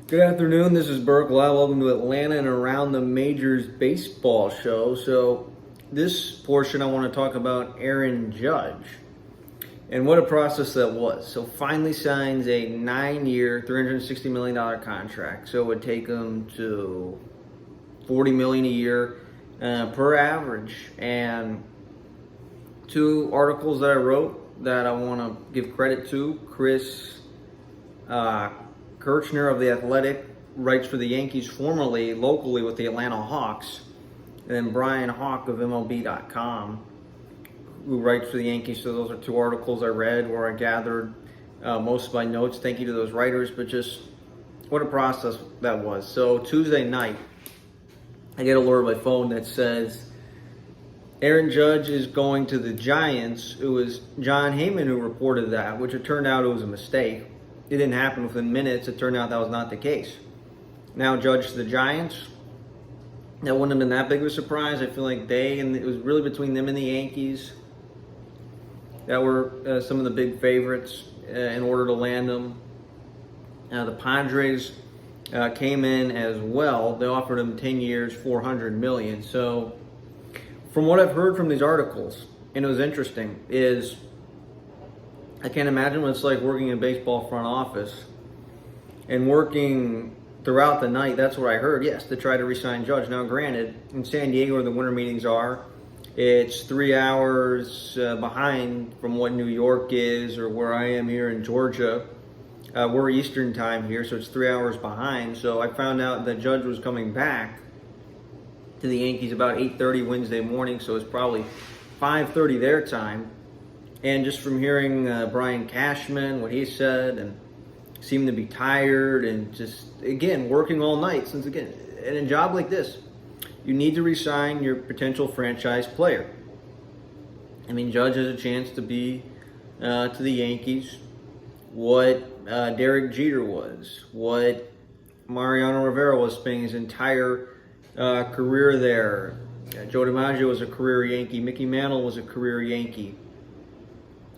Good afternoon. This is Burke Live. Welcome to Atlanta and Around the Majors baseball show. So, this portion I want to talk about Aaron Judge and what a process that was. So, finally signs a 9-year, $360 million contract. So, it would take him to $40 million a year per average. And two articles that I wrote that I want to give credit to: Chris Kirchner of The Athletic writes for the Yankees, formerly locally with the Atlanta Hawks, and then Brian Hawk of MLB.com, who writes for the Yankees. So those are two articles I read where I gathered most of my notes. Thank you to those writers, but just what a process that was. So Tuesday night, I get an alert on my phone that says Aaron Judge is going to the Giants. It was John Heyman who reported that, which it turned out it was a mistake. It didn't happen within minutes. It turned out that was not the case. Now Judge to the Giants. That wouldn't have been that big of a surprise. I feel like it was really between them and the Yankees that were some of the big favorites in order to land them. The Padres came in as well. They offered him 10 years, $400 million. So from what I've heard from these articles, and it was interesting, is I can't imagine what it's like working in a baseball front office and working throughout the night. That's what I heard, yes, to try to re-sign Judge. Now, granted, in San Diego where the winter meetings are, it's 3 hours behind from what New York is or where I am here in Georgia. We're Eastern time here, so it's 3 hours behind. So I found out that Judge was coming back to the Yankees about 8:30 Wednesday morning, so it's probably 5:30 their time. And just from hearing Brian Cashman, what he said, and seemed to be tired and just, again, working all night. Since, again, in a job like this, you need to re-sign your potential franchise player. I mean, Judge has a chance to be to the Yankees what Derek Jeter was, what Mariano Rivera was spending his entire career there. Joe DiMaggio was a career Yankee. Mickey Mantle was a career Yankee.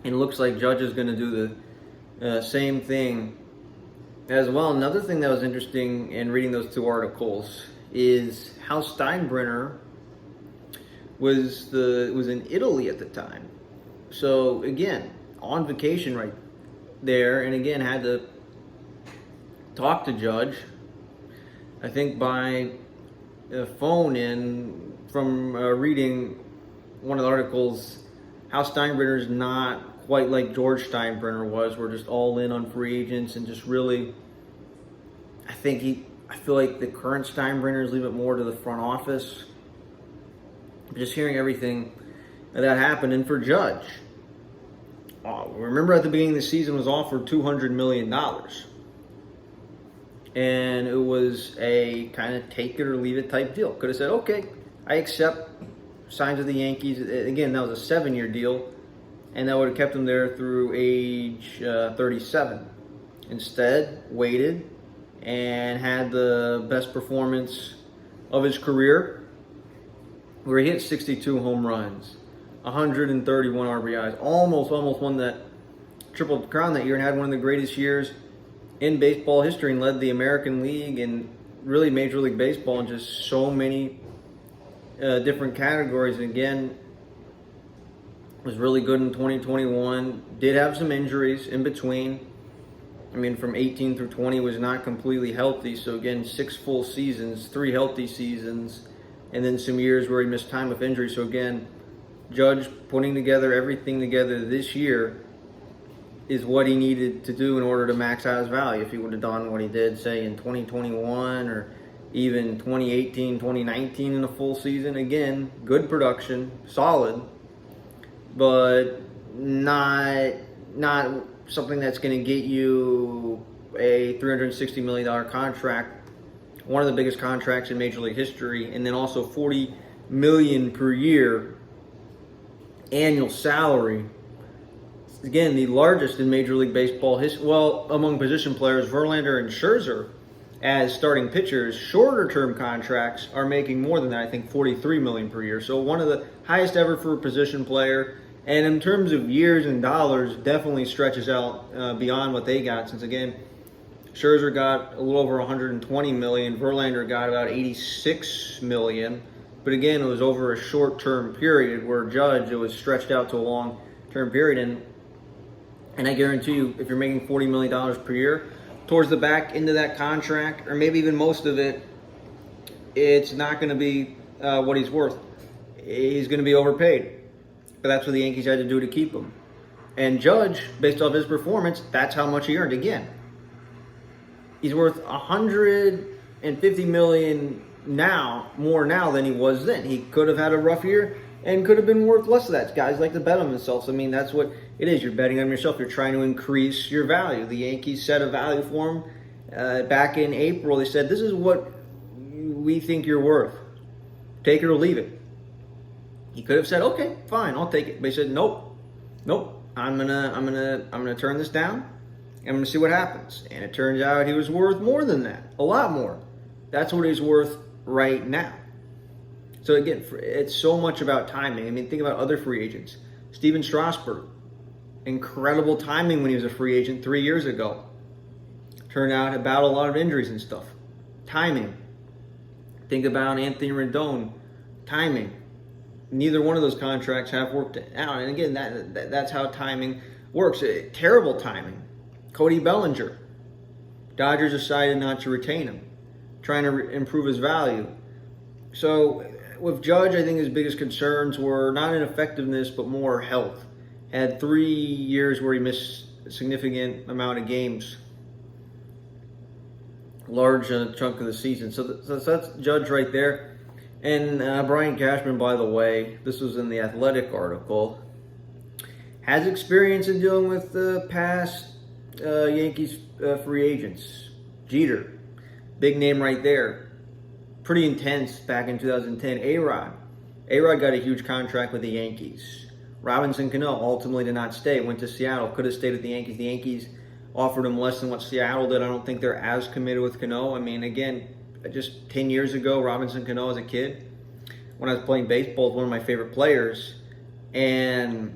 And it looks like Judge is going to do the same thing as well. Another thing that was interesting in reading those two articles is how Steinbrenner was in Italy at the time. So again, on vacation right there, and again had to talk to Judge, I think by phone in from reading one of the articles, how Steinbrenner is not quite like George Steinbrenner was. We're just all in on free agents and just really, I feel like the current Steinbrenners leave it more to the front office. Just hearing everything that happened. And for Judge, remember at the beginning of the season was offered $200 million. And it was a kind of take it or leave it type deal. Could have said, okay, I accept, signs with the Yankees. Again, that was a 7-year deal, and that would have kept him there through age 37. Instead, waited and had the best performance of his career, where he hit 62 home runs, 131 RBIs, almost won that Triple Crown that year, and had one of the greatest years in baseball history, and led the American League and really Major League Baseball in just so many different categories. And again, was really good in 2021. Did have some injuries in between. I mean, from 18 through 20 was not completely healthy. So again, 6 full seasons, 3 healthy seasons, and then some years where he missed time with injury. So again, Judge putting everything together this year is what he needed to do in order to max out his value. If he would have done what he did, say, in 2021 or even 2018, 2019 in a full season, again, good production, solid, but not something that's going to get you a $360 million contract, one of the biggest contracts in Major League history, and then also $40 million per year annual salary. Again, the largest in Major League Baseball history. Well, among position players, Verlander and Scherzer, as starting pitchers, shorter-term contracts are making more than that. I think $43 million per year. So one of the highest ever for a position player. And in terms of years and dollars, definitely stretches out beyond what they got. Since again, Scherzer got a little over 120 million. Verlander got about 86 million. But again, it was over a short-term period, where Judge, it was stretched out to a long-term period. And I guarantee you, if you're making $40 million per year, towards the back end of that contract, or maybe even most of it, it's not going to be what he's worth. He's going to be overpaid. But that's what the Yankees had to do to keep him. And Judge, based off his performance, that's how much he earned. Again, he's worth $150 million more now than he was then. He could have had a rough year and could have been worth less of that. Guys like to bet on themselves. I mean, that's what it is. You're betting on yourself. You're trying to increase your value. The Yankees set a value for him back in April. They said, "This is what we think you're worth. Take it or leave it." He could have said, "Okay, fine, I'll take it." But he said, "Nope. I'm gonna turn this down. I'm gonna see what happens." And it turns out he was worth more than that, a lot more. That's what he's worth right now. So again, it's so much about timing. I mean, think about other free agents. Steven Strasburg, incredible timing when he was a free agent 3 years ago. Turned out to battle a lot of injuries and stuff. Timing. Think about Anthony Rendon. Timing. Neither one of those contracts have worked out. And again, that's how timing works. Terrible timing. Cody Bellinger. Dodgers decided not to retain him, trying to improve his value. So with Judge, I think his biggest concerns were not ineffectiveness, but more health. Had 3 years where he missed a significant amount of games, large chunk of the season. So that's Judge right there. And Brian Cashman, by the way, this was in the Athletic article, has experience in dealing with past Yankees free agents. Jeter, big name right there. Pretty intense back in 2010. A-Rod got a huge contract with the Yankees. Robinson Cano ultimately did not stay. Went to Seattle. Could have stayed with the Yankees. The Yankees offered him less than what Seattle did. I don't think they're as committed with Cano. I mean, again, just 10 years ago, Robinson Cano as a kid, when I was playing baseball, was one of my favorite players. And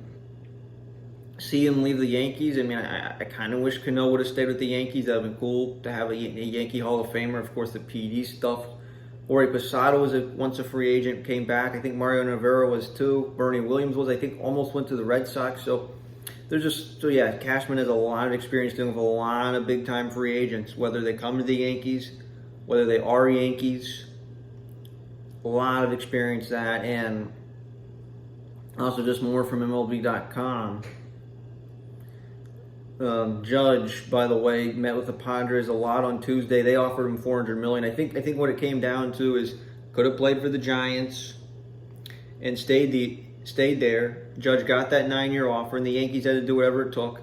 see him leave the Yankees, I mean, I kind of wish Cano would have stayed with the Yankees. That would have been cool to have a Yankee Hall of Famer. Of course, the PD stuff. Jorge Posada was once a free agent, came back. I think Mario Rivera was too. Bernie Williams was, I think, almost went to the Red Sox. So yeah, Cashman has a lot of experience dealing with a lot of big-time free agents, whether they come to the Yankees, whether they are Yankees. A lot of experience that, and also just more from MLB.com. Judge, by the way, met with the Padres a lot on Tuesday. They offered him $400 million. I think what it came down to is could have played for the Giants and stayed there. Judge got that 9-year offer, and the Yankees had to do whatever it took.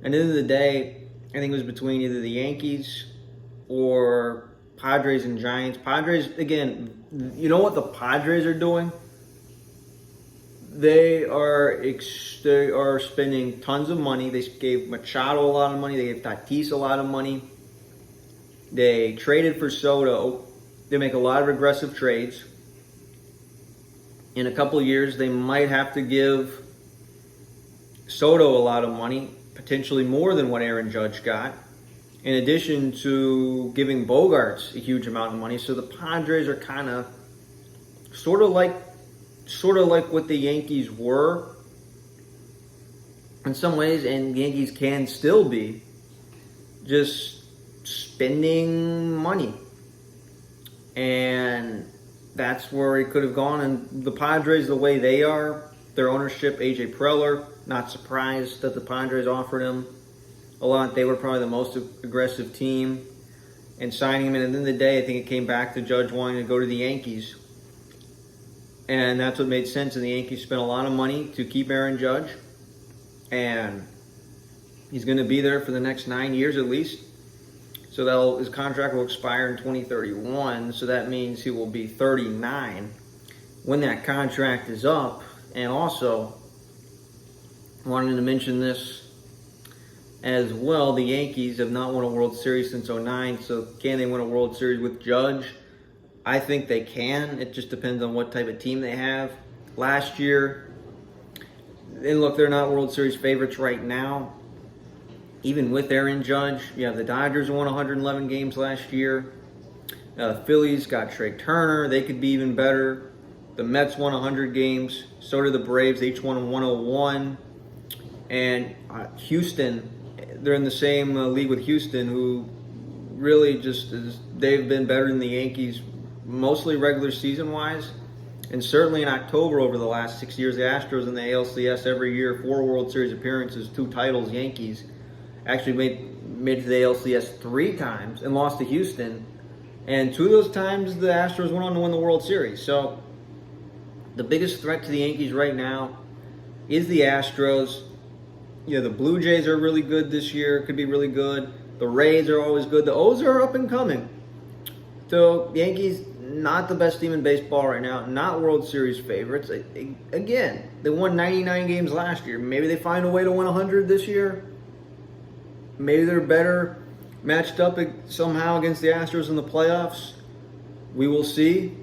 And at the end of the day, I think it was between either the Yankees or Padres and Giants. Padres, again, you know what the Padres are doing? They are spending tons of money. They gave Machado a lot of money. They gave Tatis a lot of money. They traded for Soto. They make a lot of aggressive trades. In a couple of years, they might have to give Soto a lot of money, potentially more than what Aaron Judge got, in addition to giving Bogarts a huge amount of money. So the Padres are kind of sort of like what the Yankees were in some ways, and the Yankees can still be, just spending money. And that's where it could have gone. And the Padres, the way they are, their ownership, AJ Preller, not surprised that the Padres offered him a lot. They were probably the most aggressive team in signing him. And at the end of the day, I think it came back to Judge wanting to go to the Yankees. And that's what made sense. And the Yankees spent a lot of money to keep Aaron Judge. And he's going to be there for the next 9 years at least. So his contract will expire in 2031. So that means he will be 39 when that contract is up. And also, wanted to mention this as well. The Yankees have not won a World Series since 2009. So can they win a World Series with Judge? I think they can. It just depends on what type of team they have. Last year, and look, they're not World Series favorites right now. even with Aaron Judge. You have the Dodgers who won 111 games last year. Phillies got Trey Turner. They could be even better. The Mets won 100 games. So did the Braves. They each won 101. And Houston, they're in the same league with Houston, who really they've been better than the Yankees, mostly regular season-wise. And certainly in October over the last 6 years, the Astros in the ALCS every year, 4 World Series appearances, 2 titles. Yankees actually made it to the ALCS 3 times and lost to Houston. And 2 of those times, the Astros went on to win the World Series. So the biggest threat to the Yankees right now is the Astros. The Blue Jays are really good this year, could be really good. The Rays are always good. The O's are up and coming. So Yankees, not the best team in baseball right now, not World Series favorites. Again, they won 99 games last year. Maybe they find a way to win 100 this year. Maybe they're better matched up somehow against the Astros in the playoffs. We will see.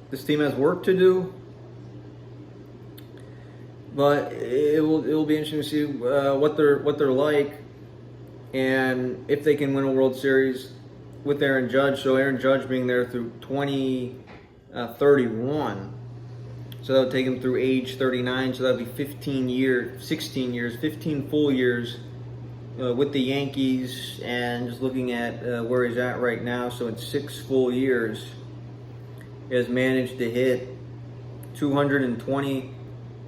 This team has work to do. But it will be interesting to see what they're like, and if they can win a World Series with Aaron Judge. So Aaron Judge being there through 2031, so that'll take him through age 39. So that'll be 15 full years with the Yankees. And just looking at where he's at right now, so in 6 full years, he has managed to hit 220.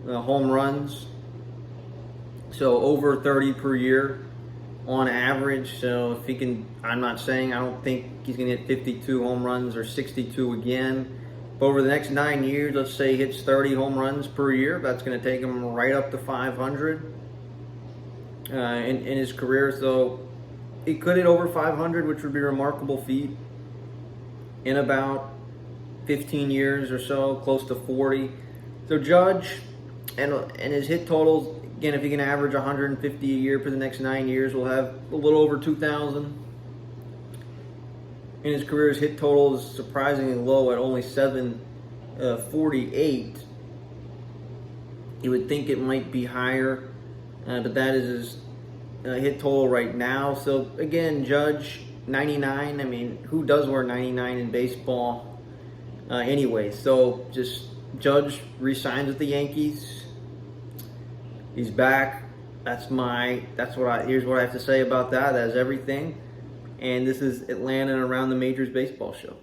Home runs, so over 30 per year on average. So if he can, I don't think he's going to hit 52 home runs or 62 again, but over the next 9 years, let's say he hits 30 home runs per year, that's going to take him right up to 500 in his career. So he could hit over 500, which would be a remarkable feat in about 15 years or so, close to 40. So Judge, and his hit totals, again, if he can average 150 a year for the next 9 years, we'll have a little over 2,000. In his career, his hit total is surprisingly low at only 748. You would think it might be higher, but that is his hit total right now. So again, Judge, 99. I mean, who does wear 99 in baseball anyway? So just Judge re-signs with the Yankees. He's back. Here's what I have to say about that. That's everything. And this is Atlanta and Around the Majors Baseball Show.